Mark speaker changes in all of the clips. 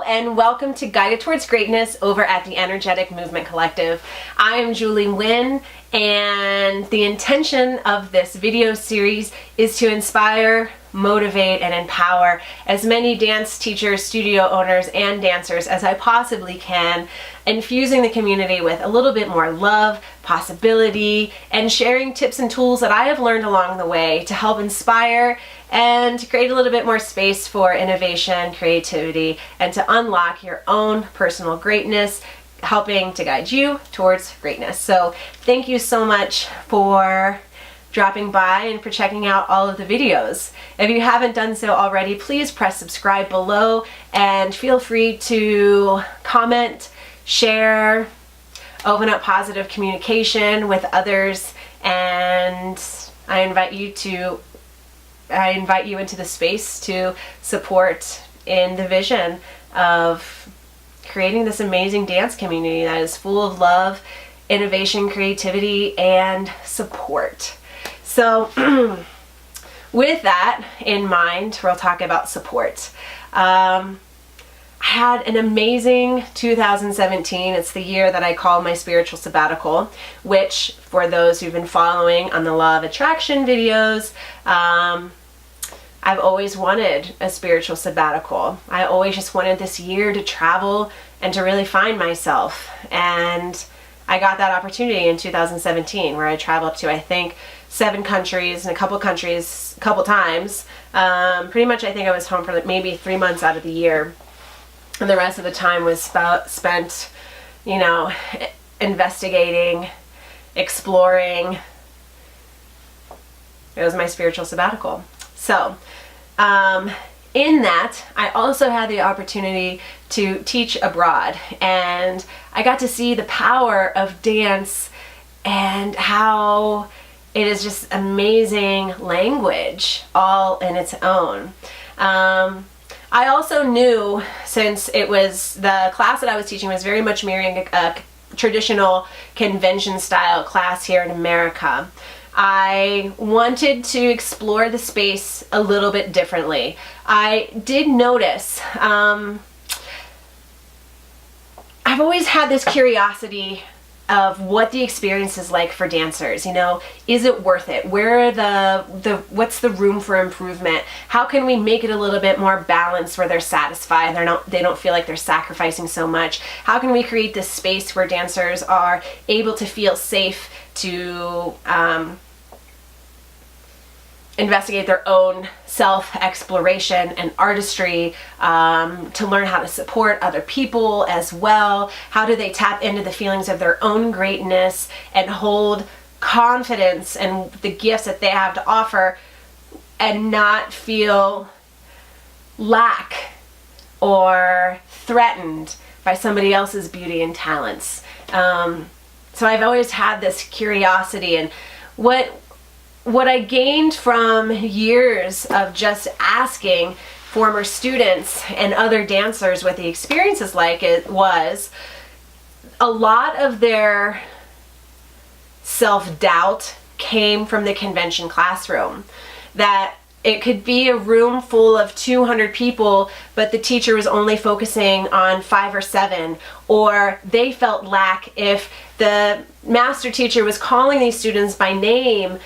Speaker 1: and welcome to Guided Towards Greatness over at the Energetic Movement Collective. I am Julie Nguyen, and the intention of this video series is to inspire, motivate, and empower as many dance teachers, studio owners, and dancers as I possibly can, infusing the community with a little bit more love, possibility, and sharing tips and tools that I have learned along the way to help inspire and to create a little bit more space for innovation, creativity, and to unlock your own personal greatness, helping to guide you towards greatness. So thank you so much for dropping by and for checking out all of the videos. If you haven't done so already, please press subscribe below and feel free to comment, share, open up positive communication with others, and I invite you into the space to support in the vision of creating this amazing dance community that is full of love, innovation, creativity, and support. So with that in mind, we'll talk about support. I had an amazing 2017. It's the year that I call my spiritual sabbatical, which for those who've been following on the Law of Attraction videos, I've always wanted a spiritual sabbatical. I always just wanted this year to travel and to really find myself. And I got that opportunity in 2017 where I traveled to, I think, 7 countries and a couple times. Pretty much I think I was home for maybe 3 months out of the year. And the rest of the time was spent, investigating, exploring. It was my spiritual sabbatical. So, in that, I also had the opportunity to teach abroad, and I got to see the power of dance and how it is just amazing language all in its own. I also knew, since it was the class that I was teaching was very much mirroring a traditional convention style class here in America, I wanted to explore the space a little bit differently. I did notice, I've always had this curiosity of what the experience is like for dancers. Is it worth it? Where are what's the room for improvement? How can we make it a little bit more balanced where they're satisfied, they don't feel like they're sacrificing so much? How can we create this space where dancers are able to feel safe to investigate their own self-exploration and artistry, to learn how to support other people as well? How do they tap into the feelings of their own greatness and hold confidence and the gifts that they have to offer and not feel lack or threatened by somebody else's beauty and talents? So I've always had this curiosity, and what I gained from years of just asking former students and other dancers what the experience is like, it was a lot of their self-doubt came from the convention classroom. That it could be a room full of 200 people, but the teacher was only focusing on 5 or 7, or they felt lack if the master teacher was calling these students by name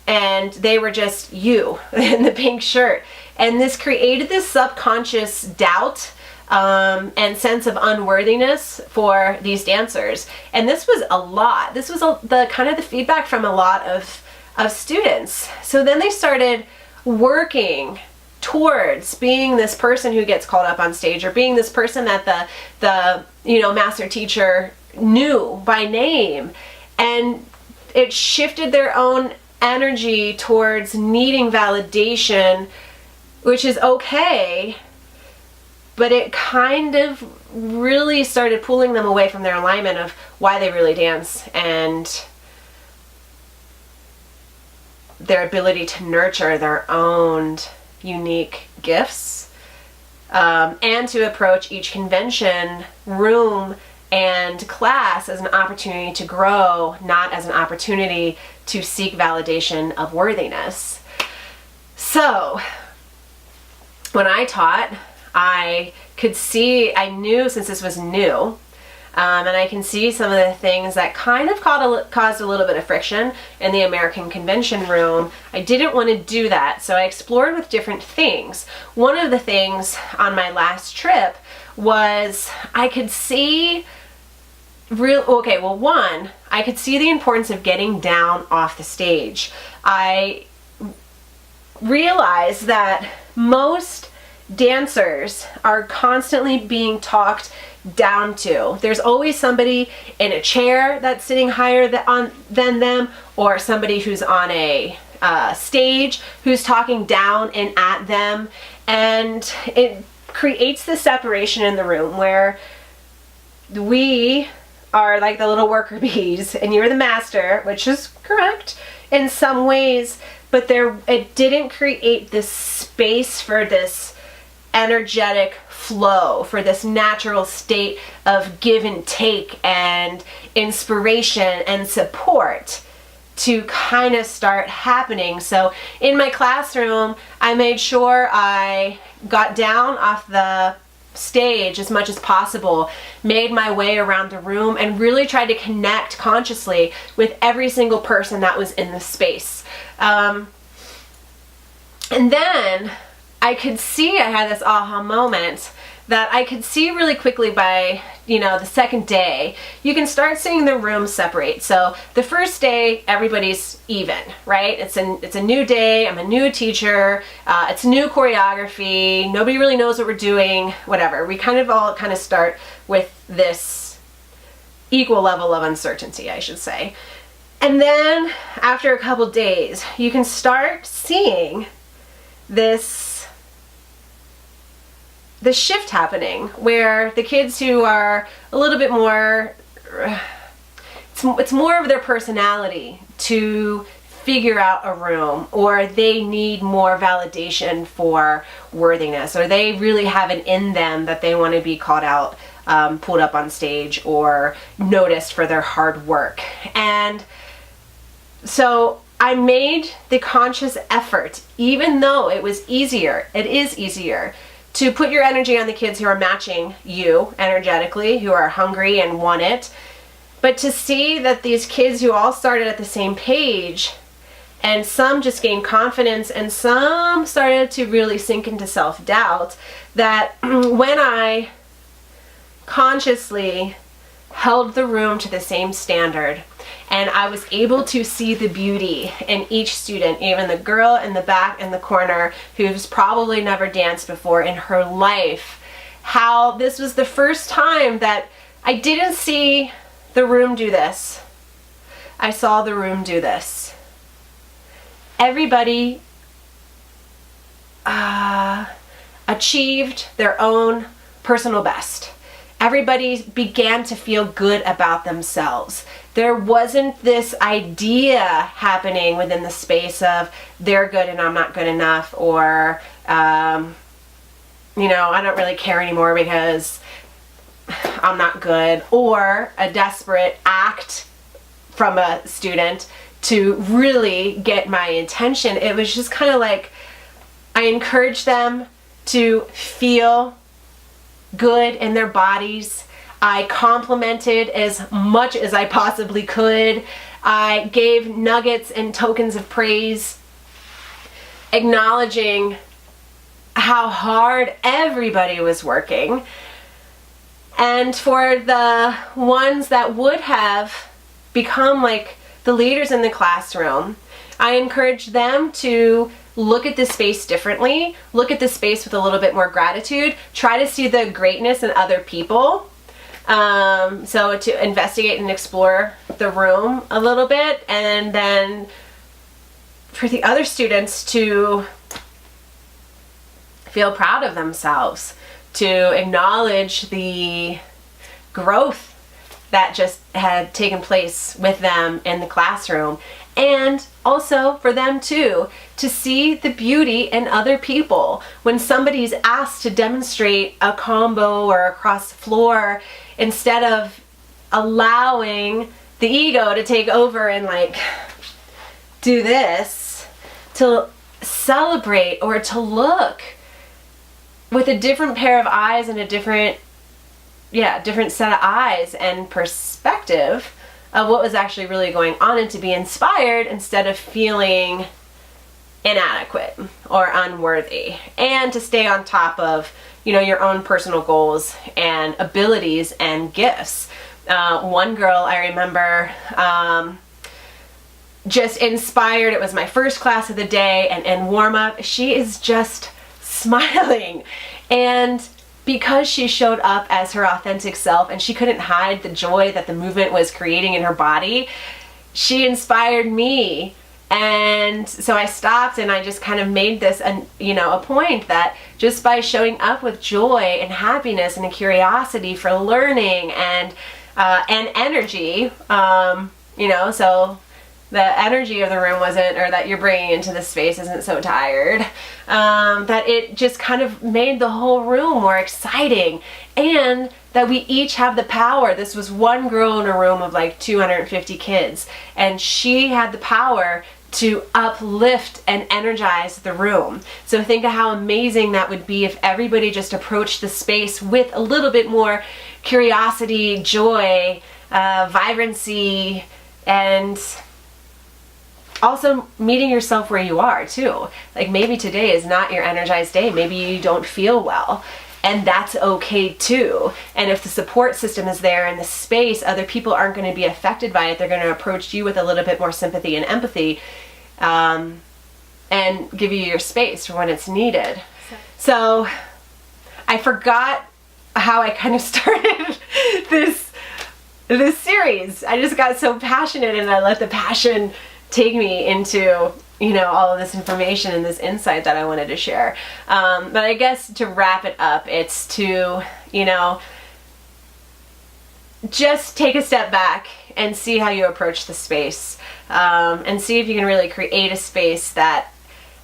Speaker 1: and they were just you in the pink shirt. And this created this subconscious doubt and sense of unworthiness for these dancers. And this was a lot. This was the kind of the feedback from a lot of students. So then they started working towards being this person who gets called up on stage, or being this person that the master teacher knew by name. And it shifted their own energy towards needing validation, which is okay, but it kind of really started pulling them away from their alignment of why they really dance and their ability to nurture their own unique gifts, and to approach each convention, room, and class as an opportunity to grow, not as an opportunity to seek validation of worthiness. So when I taught, I could see, I knew since this was new, and I can see some of the things that kind of caused a little bit of friction in the American Convention room. I didn't want to do that, so I explored with different things. One of the things on my last trip was I could see one, I could see the importance of getting down off the stage. I realized that most dancers are constantly being talked down to. There's always somebody in a chair that's sitting higher than them, or somebody who's on a stage who's talking down and at them, and it creates this separation in the room where we are like the little worker bees and you're the master, which is correct in some ways, but it didn't create this space for this energetic flow, for this natural state of give and take and inspiration and support to kind of start happening. So in my classroom, I made sure I got down off the stage as much as possible, made my way around the room, and really tried to connect consciously with every single person that was in the space. And then I could see, I had this aha moment that I could see really quickly by, the second day, you can start seeing the room separate. So the first day, everybody's even, right? It's a new day, I'm a new teacher, it's new choreography, nobody really knows what we're doing, whatever. We all start with this equal level of uncertainty, I should say. And then after a couple days, you can start seeing the shift happening where the kids who are a little bit more, it's more of their personality to figure out a room, or they need more validation for worthiness, or they really have it in them that they want to be called out, pulled up on stage, or noticed for their hard work. And so I made the conscious effort, even though it is easier to put your energy on the kids who are matching you energetically, who are hungry and want it, but to see that these kids who all started at the same page, and some just gained confidence and some started to really sink into self-doubt, that when I consciously held the room to the same standard, and I was able to see the beauty in each student, even the girl in the back in the corner who's probably never danced before in her life, how this was the first time that I didn't see the room do this. I saw the room do this. Everybody achieved their own personal best. Everybody began to feel good about themselves. There wasn't this idea happening within the space of they're good and I'm not good enough, or I don't really care anymore because I'm not good, or a desperate act from a student to really get my attention. It was just kind of like I encouraged them to feel good in their bodies. I complimented as much as I possibly could. I gave nuggets and tokens of praise, acknowledging how hard everybody was working. And for the ones that would have become like the leaders in the classroom, I encouraged them to look at this space differently, look at this space with a little bit more gratitude, try to see the greatness in other people. So to investigate and explore the room a little bit, and then for the other students to feel proud of themselves, to acknowledge the growth that just had taken place with them in the classroom, and also for them too to see the beauty in other people. When somebody's asked to demonstrate a combo or across the floor, instead of allowing the ego to take over and like do this, to celebrate or to look with a different pair of eyes and a different set of eyes and perspective of what was actually really going on, and to be inspired instead of feeling inadequate or unworthy, and to stay on top of, you know, your own personal goals and abilities and gifts. One girl I remember, just inspired. It was my first class of the day, and warm up. She is just smiling, and because she showed up as her authentic self and she couldn't hide the joy that the movement was creating in her body, she inspired me. And so I stopped and I just kind of made this a point that just by showing up with joy and happiness and a curiosity for learning and energy, so the energy of the room wasn't, or that you're bringing into the space isn't so tired, that it just kind of made the whole room more exciting, and that we each have the power. This was one girl in a room of like 250 kids, and she had the power to uplift and energize the room. So think of how amazing that would be if everybody just approached the space with a little bit more curiosity, joy, vibrancy, and also meeting yourself where you are too. Like maybe today is not your energized day. Maybe you don't feel well, and that's okay too. And if the support system is there in the space, other people aren't going to be affected by it. They're going to approach you with a little bit more sympathy and empathy, and give you your space for when it's needed. So I forgot how I kind of started this series. I just got so passionate, and I let the passion take me into, all of this information and this insight that I wanted to share. But I guess to wrap it up, it's to, just take a step back and see how you approach the space, and see if you can really create a space that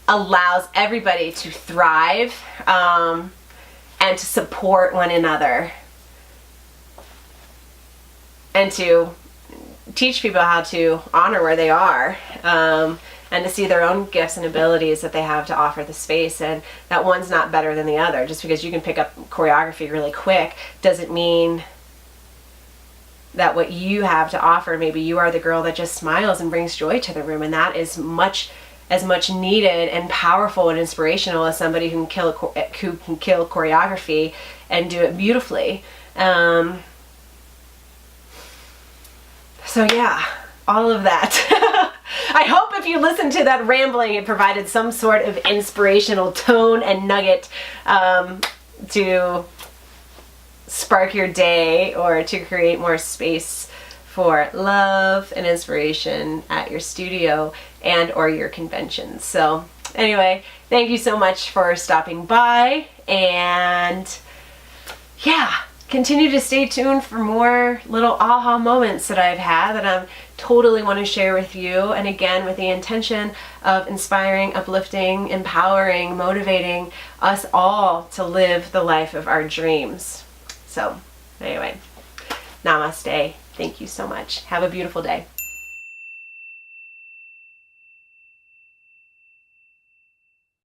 Speaker 1: allows everybody to thrive, and to support one another, and to teach people how to honor where they are, and to see their own gifts and abilities that they have to offer the space, and that one's not better than the other. Just because you can pick up choreography really quick doesn't mean that what you have to offer, maybe you are the girl that just smiles and brings joy to the room, and that is as much needed and powerful and inspirational as somebody who can kill choreography and do it beautifully. So yeah, all of that. I hope if you listened to that rambling, it provided some sort of inspirational tone and nugget to spark your day, or to create more space for love and inspiration at your studio and or your conventions. So anyway, thank you so much for stopping by, and yeah, continue to stay tuned for more little aha moments that I've had that I totally want to share with you. And again, with the intention of inspiring, uplifting, empowering, motivating us all to live the life of our dreams. So anyway, namaste. Thank you so much. Have a beautiful day.